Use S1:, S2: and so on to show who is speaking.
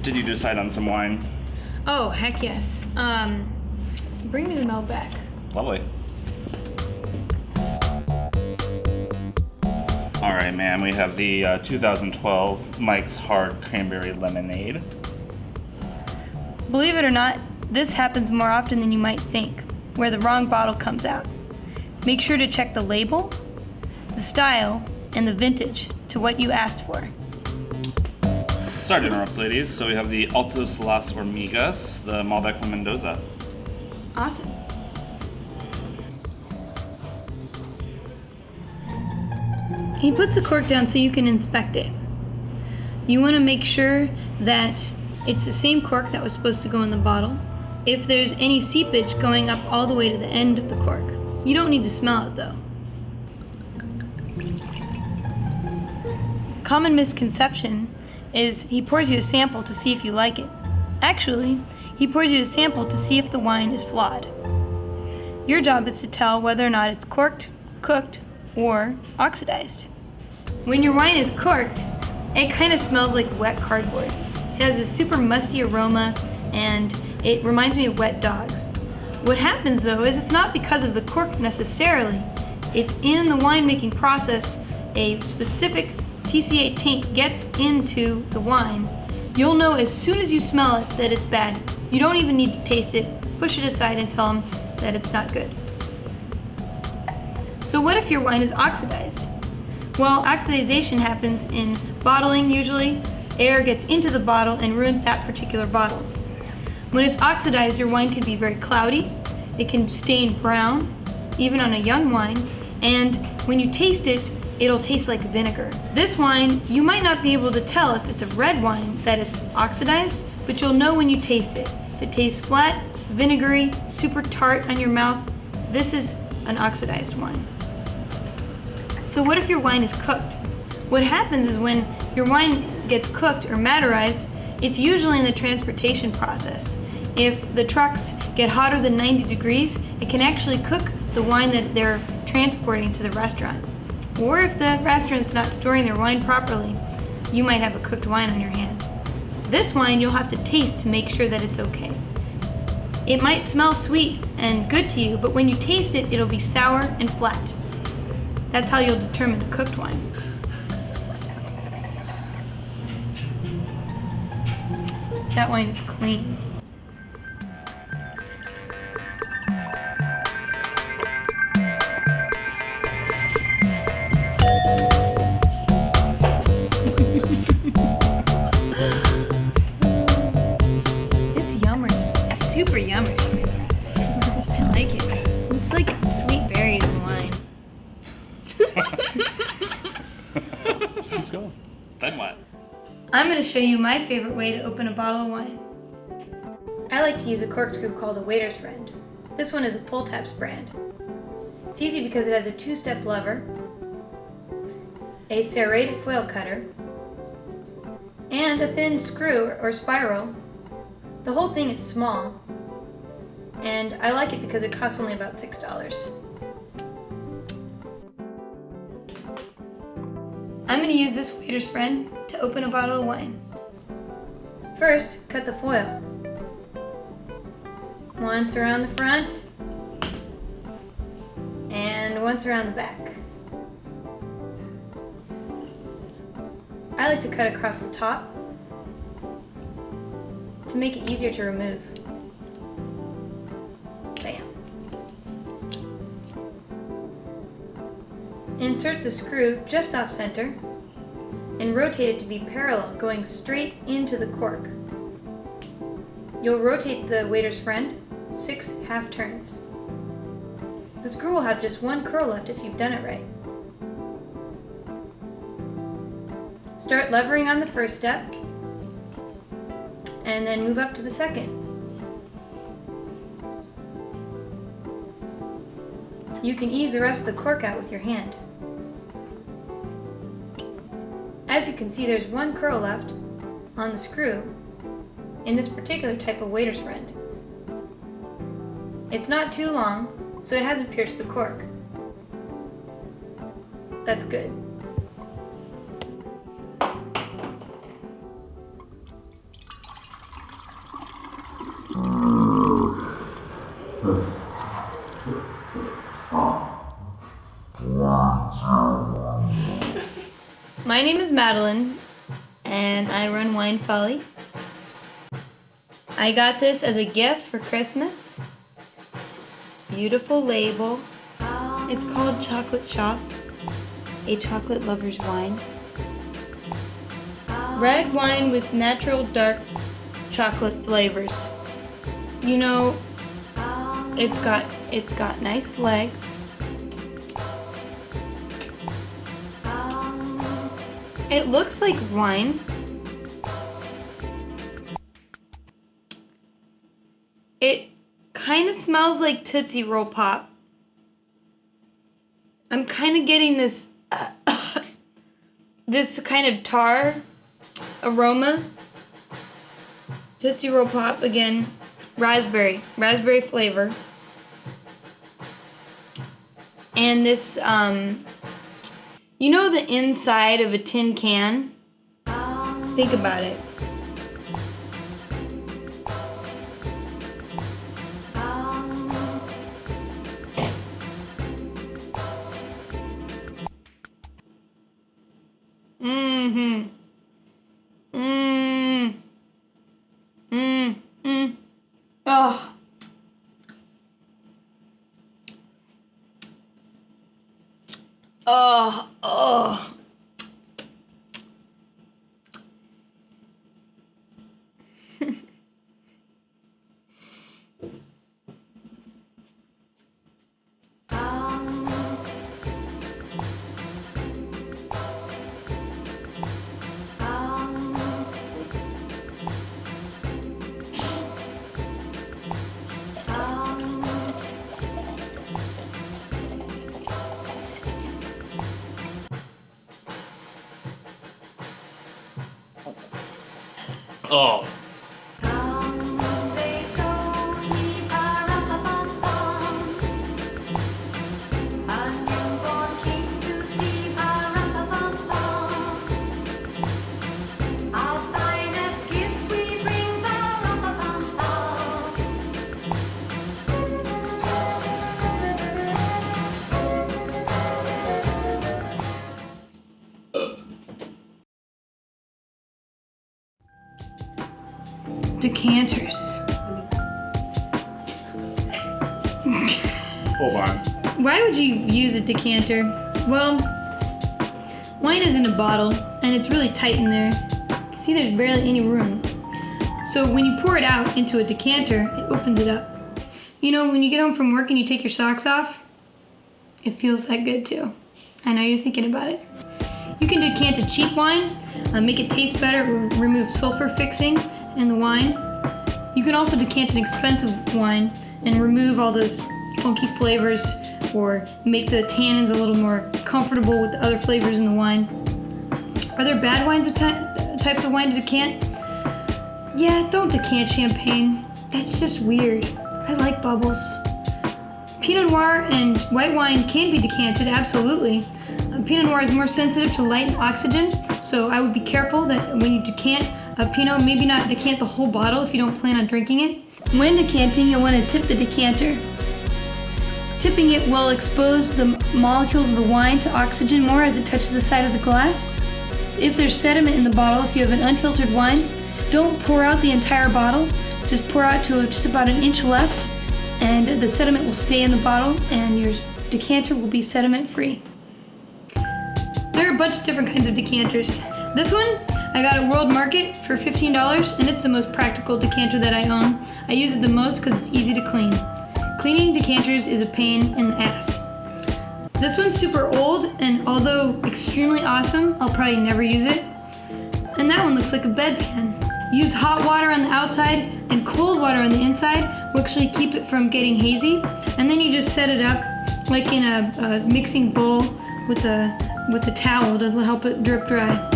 S1: Did you decide on some wine?
S2: Oh, heck yes. Bring me the Malbec.
S1: Lovely. All right, ma'am, we have the 2012 Mike's Hard Cranberry Lemonade.
S2: Believe it or not, this happens more often than you might think, where the wrong bottle comes out. Make sure to check the label, the style, and the vintage to what you asked for.
S1: Sorry to interrupt, ladies. So we have the Altos Las Hormigas, the Malbec from Mendoza.
S2: Awesome. He puts the cork down so you can inspect it. You want to make sure that it's the same cork that was supposed to go in the bottle. If there's any seepage going up all the way to the end of the cork, you don't need to smell it though. Common misconception is he pours you a sample to see if you like it. Actually, he pours you a sample to see if the wine is flawed. Your job is to tell whether or not it's corked, cooked, or oxidized. When your wine is corked, it kind of smells like wet cardboard. It has this super musty aroma and it reminds me of wet dogs. What happens though is it's not because of the cork necessarily. It's in the winemaking process, a specific TCA taint gets into the wine. You'll know as soon as you smell it that it's bad. You don't even need to taste it. Push it aside and tell them that it's not good. So what if your wine is oxidized? Well, oxidization happens in bottling usually. Air gets into the bottle and ruins that particular bottle. When it's oxidized, your wine can be very cloudy. It can stain brown, even on a young wine. And when you taste it, it'll taste like vinegar. This wine, you might not be able to tell if it's a red wine that it's oxidized, but you'll know when you taste it. If it tastes flat, vinegary, super tart on your mouth, this is an oxidized wine. So what if your wine is cooked? What happens is when your wine gets cooked or materized, it's usually in the transportation process. If the trucks get hotter than 90 degrees, it can actually cook the wine that they're transporting to the restaurant. Or if the restaurant's not storing their wine properly, you might have a cooked wine on your hands. This wine you'll have to taste to make sure that it's okay. It might smell sweet and good to you, but when you taste it, it'll be sour and flat. That's how you'll determine the cooked wine. That wine is clean. It's yummers. It's super yummers. I like it. It's like sweet berries in wine.
S1: Let's go. Then what?
S2: I'm going to show you my favorite way to open a bottle of wine. I like to use a corkscrew called a waiter's friend. This one is a Pull Tabs brand. It's easy because it has a two-step lever, a serrated foil cutter, and a thin screw or spiral. The whole thing is small, and I like it because it costs only about $6. I'm going to use this waiter's friend to open a bottle of wine. First, cut the foil. Once around the front, and once around the back. I like to cut across the top to make it easier to remove. Bam. Insert the screw just off center and rotate it to be parallel, going straight into the cork. You'll rotate the waiter's friend 6 half turns. The screw will have just one curl left if you've done it right. Start levering on the first step and then move up to the second. You can ease the rest of the cork out with your hand. As you can see, there's one curl left on the screw in this particular type of waiter's friend. It's not too long, so it hasn't pierced the cork. That's good. My name is Madeline, and I run Wine Folly. I got this as a gift for Christmas. Beautiful label. It's called Chocolate Shop, a chocolate lover's wine. Red wine with natural dark chocolate flavors. You know, it's got nice legs. It looks like wine. It kind of smells like Tootsie Roll Pop. I'm kind of getting this this kind of tar aroma. Tootsie Roll Pop again. Raspberry flavor. And this, you know the inside of a tin can? Think about it. Oh. Oh.
S1: Oh.
S2: Decanters.
S1: Hold on.
S2: Why would you use a decanter? Well, wine is in a bottle and it's really tight in there. See, there's barely any room. So when you pour it out into a decanter, it opens it up. You know, when you get home from work and you take your socks off, it feels that good too. I know you're thinking about it. You can decant a cheap wine, make it taste better, remove sulfur fixing in the wine. You can also decant an expensive wine and remove all those funky flavors or make the tannins a little more comfortable with the other flavors in the wine. Are there bad wines or types of wine to decant? Yeah, don't decant champagne. That's just weird. I like bubbles. Pinot Noir and white wine can be decanted, absolutely. Pinot Noir is more sensitive to light and oxygen, so I would be careful that when you decant a Pinot, maybe not decant the whole bottle if you don't plan on drinking it. When decanting, you'll want to tip the decanter. Tipping it will expose the molecules of the wine to oxygen more as it touches the side of the glass. If there's sediment in the bottle, if you have an unfiltered wine, don't pour out the entire bottle. Just pour out to just about an inch left, and the sediment will stay in the bottle, and your decanter will be sediment free. There are a bunch of different kinds of decanters. This one I got at World Market for $15, and it's the most practical decanter that I own. I use it the most because it's easy to clean. Cleaning decanters is a pain in the ass. This one's super old, and although extremely awesome, I'll probably never use it. And that one looks like a bedpan. Use hot water on the outside and cold water on the inside will actually keep it from getting hazy. And then you just set it up like in a mixing bowl with a towel to help it drip dry.